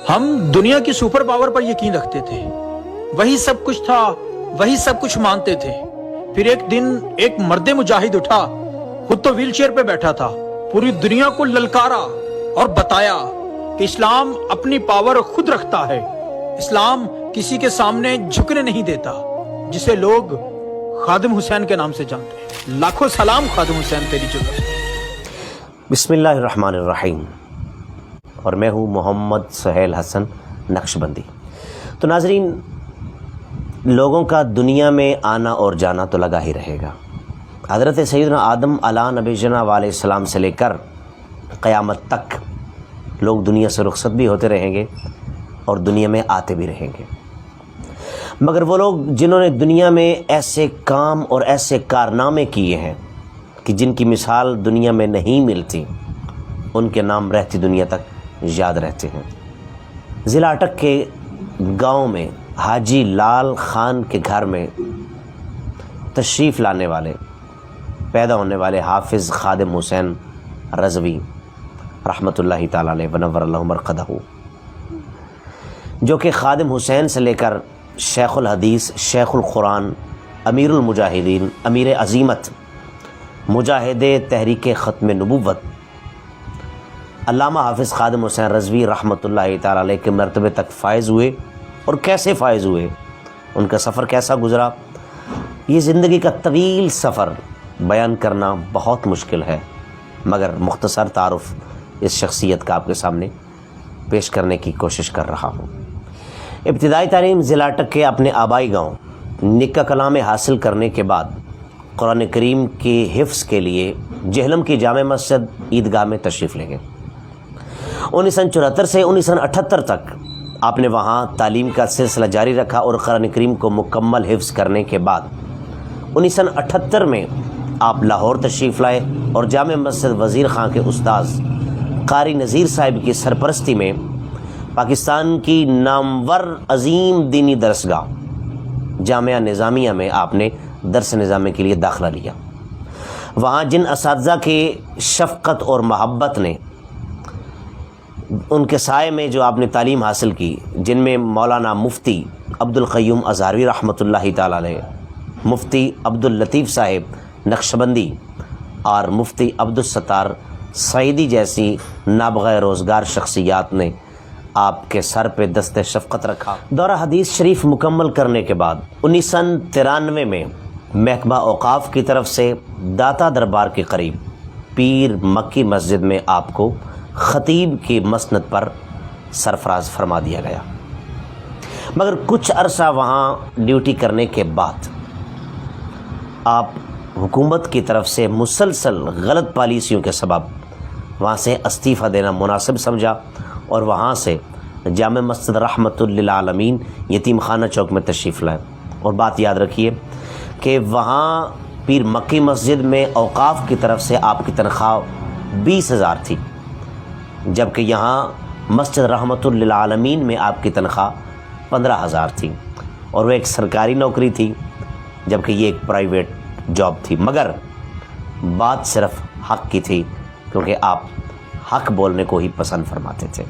ہم دنیا کی سپر پاور پر یقین رکھتے تھے، وہی سب کچھ تھا، وہی سب کچھ مانتے تھے۔ پھر ایک دن ایک مرد مجاہد اٹھا، خود تو ویل چیئر پہ بیٹھا تھا، پوری دنیا کو للکارا اور بتایا کہ اسلام اپنی پاور خود رکھتا ہے، اسلام کسی کے سامنے جھکنے نہیں دیتا، جسے لوگ خادم حسین کے نام سے جانتے ہیں۔ لاکھوں سلام خادم حسین تیری جرأت۔ بسم اللہ الرحمن الرحیم۔ اور میں ہوں محمد سہیل حسن نقشبندی۔ تو ناظرین، لوگوں کا دنیا میں آنا اور جانا تو لگا ہی رہے گا۔ حضرت سیدنا آدم علیہ نبی جناب علیہ السلام سے لے کر قیامت تک لوگ دنیا سے رخصت بھی ہوتے رہیں گے اور دنیا میں آتے بھی رہیں گے، مگر وہ لوگ جنہوں نے دنیا میں ایسے کام اور ایسے کارنامے کیے ہیں کہ جن کی مثال دنیا میں نہیں ملتی، ان کے نام رہتی دنیا تک یاد رہتے ہیں۔ ضلع اٹک کے گاؤں میں حاجی لال خان کے گھر میں تشریف لانے والے، پیدا ہونے والے حافظ خادم حسین رضوی رحمۃ اللہ تعالیٰ علیہ ونور اللہ مرقدہ، جو کہ خادم حسین سے لے کر شیخ الحدیث، شیخ القرآن، امیر المجاہدین، امیر عظیمت، مجاہد تحریک ختم نبوت، علامہ حافظ خادم حسین رضوی رحمۃ اللہ تعالیٰ علیہ کے مرتبے تک فائز ہوئے۔ اور کیسے فائز ہوئے، ان کا سفر کیسا گزرا، یہ زندگی کا طویل سفر بیان کرنا بہت مشکل ہے، مگر مختصر تعارف اس شخصیت کا آپ کے سامنے پیش کرنے کی کوشش کر رہا ہوں۔ ابتدائی تعلیم ضلع اٹک کے اپنے آبائی گاؤں نکا کلاں میں حاصل کرنے کے بعد قرآن کریم کے حفظ کے لیے جہلم کی جامع مسجد عیدگاہ میں تشریف لے گئے۔ 1974 سے 1978 تک آپ نے وہاں تعلیم کا سلسلہ جاری رکھا اور قرآن کریم کو مکمل حفظ کرنے کے بعد 1978 میں آپ لاہور تشریف لائے اور جامع مسجد وزیر خان کے استاذ قاری نذیر صاحب کی سرپرستی میں پاکستان کی نامور عظیم دینی درسگاہ جامعہ نظامیہ میں آپ نے درس نظامیہ کے لیے داخلہ لیا۔ وہاں جن اساتذہ کے شفقت اور محبت نے ان کے سائے میں جو آپ نے تعلیم حاصل کی، جن میں مولانا مفتی عبد القیوم ازہروی رحمۃ اللہ تعالیٰ علیہ، مفتی عبد اللطیف صاحب نقشبندی اور مفتی عبد الستار سعیدی جیسی نابغہ روزگار شخصیات نے آپ کے سر پہ دست شفقت رکھا۔ دورہ حدیث شریف مکمل کرنے کے بعد 1993 میں محکمہ اوقاف کی طرف سے داتا دربار کے قریب پیر مکی مسجد میں آپ کو خطیب کی مسند پر سرفراز فرما دیا گیا، مگر کچھ عرصہ وہاں ڈیوٹی کرنے کے بعد آپ حکومت کی طرف سے مسلسل غلط پالیسیوں کے سبب وہاں سے استعفیٰ دینا مناسب سمجھا اور وہاں سے جامع مسجد رحمت للعالمین یتیم خانہ چوک میں تشریف لائے۔ اور بات یاد رکھیے کہ وہاں پیر مکی مسجد میں اوقاف کی طرف سے آپ کی تنخواہ 20,000 تھی، جبکہ یہاں مسجد رحمت للعالمین میں آپ کی تنخواہ 15,000 تھی، اور وہ ایک سرکاری نوکری تھی جبکہ یہ ایک پرائیویٹ جاب تھی، مگر بات صرف حق کی تھی کیونکہ آپ حق بولنے کو ہی پسند فرماتے تھے۔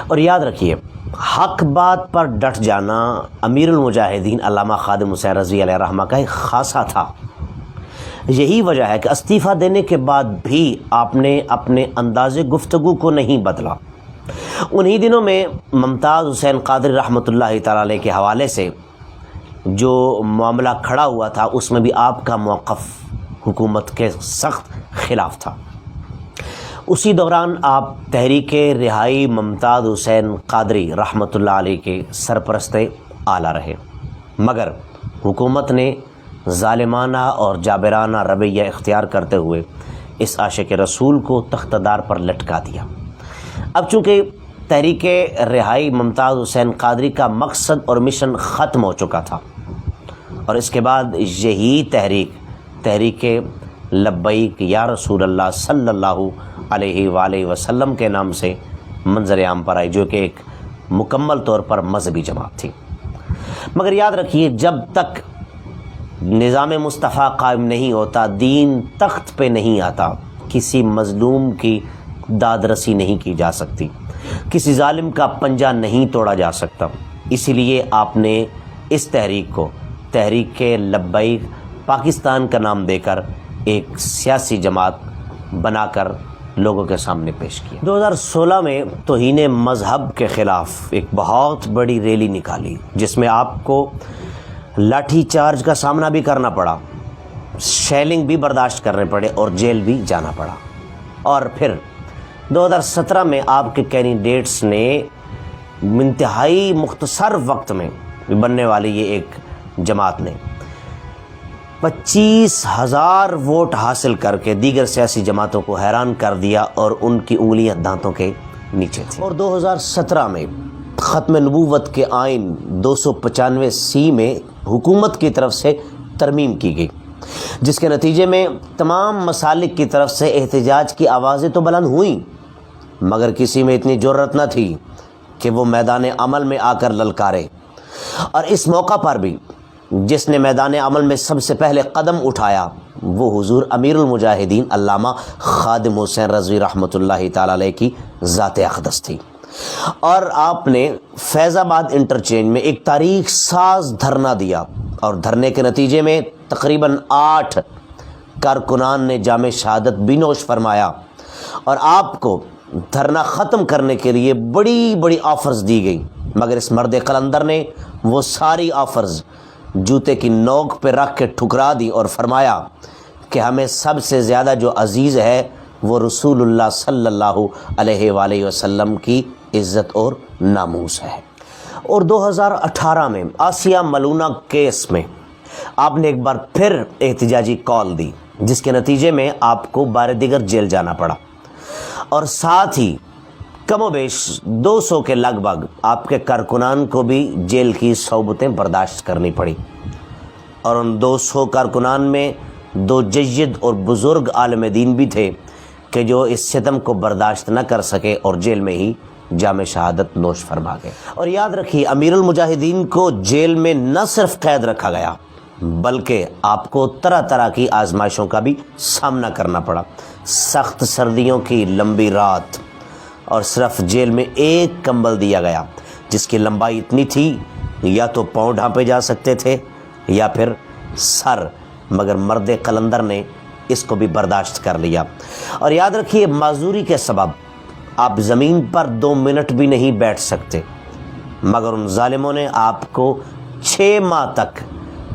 اور یاد رکھیے، حق بات پر ڈٹ جانا امیر المجاہدین علامہ خادم حسین رضوی علیہ رحمہ کا ایک خاصہ تھا۔ یہی وجہ ہے کہ استعفیٰ دینے کے بعد بھی آپ نے اپنے انداز گفتگو کو نہیں بدلا۔ انہی دنوں میں ممتاز حسین قادری رحمۃ اللہ تعالیٰ علیہ کے حوالے سے جو معاملہ کھڑا ہوا تھا، اس میں بھی آپ کا موقف حکومت کے سخت خلاف تھا۔ اسی دوران آپ تحریک رہائی ممتاز حسین قادری رحمۃ اللہ علیہ کے سرپرست اعلیٰ رہے، مگر حکومت نے ظالمانہ اور جابرانہ رویہ اختیار کرتے ہوئے اس عاشق رسول کو تخت دار پر لٹکا دیا۔ اب چونکہ تحریک رہائی ممتاز حسین قادری کا مقصد اور مشن ختم ہو چکا تھا، اور اس کے بعد یہی تحریک لبیک یا رسول اللہ صلی اللہ علیہ وآلہ وسلم کے نام سے منظر عام پر آئی، جو کہ ایک مکمل طور پر مذہبی جماعت تھی۔ مگر یاد رکھیے، جب تک نظام مصطفیٰ قائم نہیں ہوتا، دین تخت پہ نہیں آتا، کسی مظلوم کی داد رسی نہیں کی جا سکتی۔ کسی ظالم کا پنجہ نہیں توڑا جا سکتا، اسی لیے آپ نے اس تحریک کو تحریک لبیک پاکستان کا نام دے کر ایک سیاسی جماعت بنا کر لوگوں کے سامنے پیش کیا۔ 2016 میں توہین مذہب کے خلاف ایک بہت بڑی ریلی نکالی، جس میں آپ کو لاٹھی چارج کا سامنا بھی کرنا پڑا، شیلنگ بھی برداشت کرنے پڑے اور جیل بھی جانا پڑا۔ اور پھر 2017 میں آپ کے کینڈیڈیٹس نے انتہائی مختصر وقت میں بننے والی یہ ایک جماعت نے 25,000 ووٹ حاصل کر کے دیگر سیاسی جماعتوں کو حیران کر دیا اور ان کی انگلیاں دانتوں کے نیچے تھیں۔ اور 2017 میں ختم نبوت کے آئین 295C میں حکومت کی طرف سے ترمیم کی گئی، جس کے نتیجے میں تمام مسالک کی طرف سے احتجاج کی آوازیں تو بلند ہوئیں، مگر کسی میں اتنی جرأت نہ تھی کہ وہ میدان عمل میں آ کر للکارے۔ اور اس موقع پر بھی جس نے میدان عمل میں سب سے پہلے قدم اٹھایا وہ حضور امیر المجاہدین علامہ خادم حسین رضوی رحمۃ اللہ تعالی علیہ کی ذات اقدس تھی۔ اور آپ نے فیض آباد انٹرچینج میں ایک تاریخ ساز دھرنا دیا، اور دھرنے کے نتیجے میں تقریباً 8 کارکنان نے جام شہادت بھی نوش فرمایا، اور آپ کو دھرنا ختم کرنے کے لیے بڑی بڑی آفرز دی گئی، مگر اس مرد قلندر نے وہ ساری آفرز جوتے کی نوک پہ رکھ کے ٹھکرا دی اور فرمایا کہ ہمیں سب سے زیادہ جو عزیز ہے وہ رسول اللہ صلی اللہ علیہ وآلہ وسلم کی عزت اور ناموس ہے۔ اور 2018 میں آسیہ ملونہ کیس میں آپ نے ایک بار پھر احتجاجی کال دی، جس کے نتیجے میں آپ کو بار دیگر جیل جانا پڑا، اور ساتھ ہی کم و بیش 200 کے لگ بھگ آپ کے کارکنان کو بھی جیل کی صعوبتیں برداشت کرنی پڑی۔ اور ان 200 کارکنان میں 2 جید اور بزرگ عالم دین بھی تھے کہ جو اس ستم کو برداشت نہ کر سکے اور جیل میں ہی جام شہادت نوش فرما گئے۔ اور یاد رکھیے، امیر المجاہدین کو جیل میں نہ صرف قید رکھا گیا بلکہ آپ کو طرح طرح کی آزمائشوں کا بھی سامنا کرنا پڑا، سخت سردیوں کی لمبی رات، اور صرف جیل میں ایک کمبل دیا گیا جس کی لمبائی اتنی تھی یا تو پاؤں ڈھانپے جا سکتے تھے یا پھر سر، مگر مرد قلندر نے اس کو بھی برداشت کر لیا۔ اور یاد رکھیے، معذوری کے سبب آپ زمین پر 2 منٹ بھی نہیں بیٹھ سکتے، مگر ان ظالموں نے آپ کو 6 ماہ تک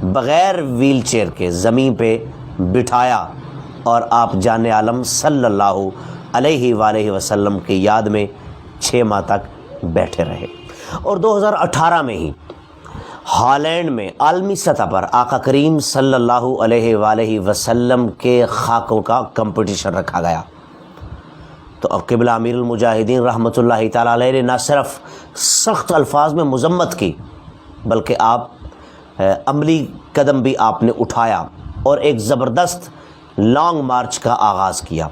بغیر ویل چیئر کے زمین پہ بٹھایا، اور آپ جان عالم صلی اللہ علیہ وآلہ وسلم کی یاد میں 6 ماہ تک بیٹھے رہے۔ اور 2018 میں ہی ہالینڈ میں عالمی سطح پر آقا کریم صلی اللہ علیہ وآلہ وسلم کے خاکوں کا کمپٹیشن رکھا گیا، تو اب قبلہ امیر المجاہدین رحمۃ اللہ تعالی علیہ نے نہ صرف سخت الفاظ میں مذمت کی بلکہ آپ عملی قدم بھی آپ نے اٹھایا اور ایک زبردست لانگ مارچ کا آغاز کیا۔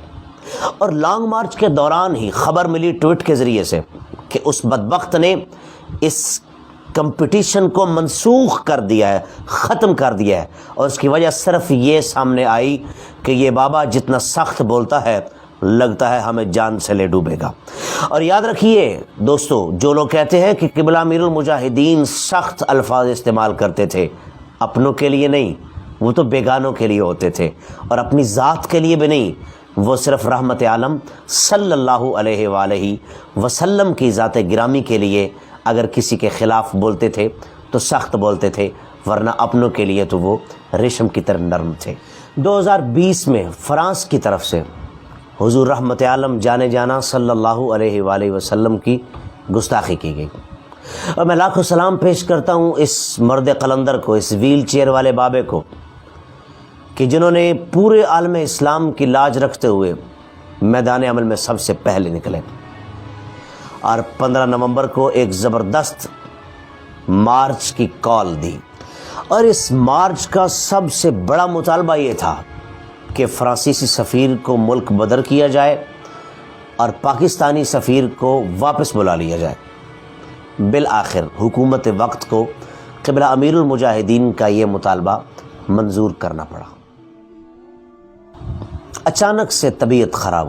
اور لانگ مارچ کے دوران ہی خبر ملی ٹویٹ کے ذریعے سے کہ اس بدبخت نے اس کمپٹیشن کو منسوخ کر دیا ہے، ختم کر دیا ہے، اور اس کی وجہ صرف یہ سامنے آئی کہ یہ بابا جتنا سخت بولتا ہے لگتا ہے ہمیں جان سے لے ڈوبے گا۔ اور یاد رکھیے دوستو، جو لوگ کہتے ہیں کہ قبلہ امیر المجاہدین سخت الفاظ استعمال کرتے تھے، اپنوں کے لیے نہیں، وہ تو بیگانوں کے لیے ہوتے تھے، اور اپنی ذات کے لیے بھی نہیں، وہ صرف رحمت عالم صلی اللہ علیہ وآلہ وسلم کی ذات گرامی کے لیے اگر کسی کے خلاف بولتے تھے تو سخت بولتے تھے، ورنہ اپنوں کے لیے تو وہ ریشم کی طرح نرم تھے۔ 2020 میں فرانس کی طرف سے حضور رحمت عالم جانے جانا صلی اللہ علیہ وآلہ وسلم کی گستاخی کی گئی، اور میں لاکھوں سلام پیش کرتا ہوں اس مرد قلندر کو، اس ویل چیئر والے بابے کو، کہ جنہوں نے پورے عالم اسلام کی لاج رکھتے ہوئے میدان عمل میں سب سے پہلے نکلے، اور 15 نومبر کو ایک زبردست مارچ کی کال دی۔ اور اس مارچ کا سب سے بڑا مطالبہ یہ تھا کہ فرانسیسی سفیر کو ملک بدر کیا جائے اور پاکستانی سفیر کو واپس بلا لیا جائے۔ بالآخر حکومت وقت کو قبلہ امیر المجاہدین کا یہ مطالبہ منظور کرنا پڑا۔ اچانک سے طبیعت خراب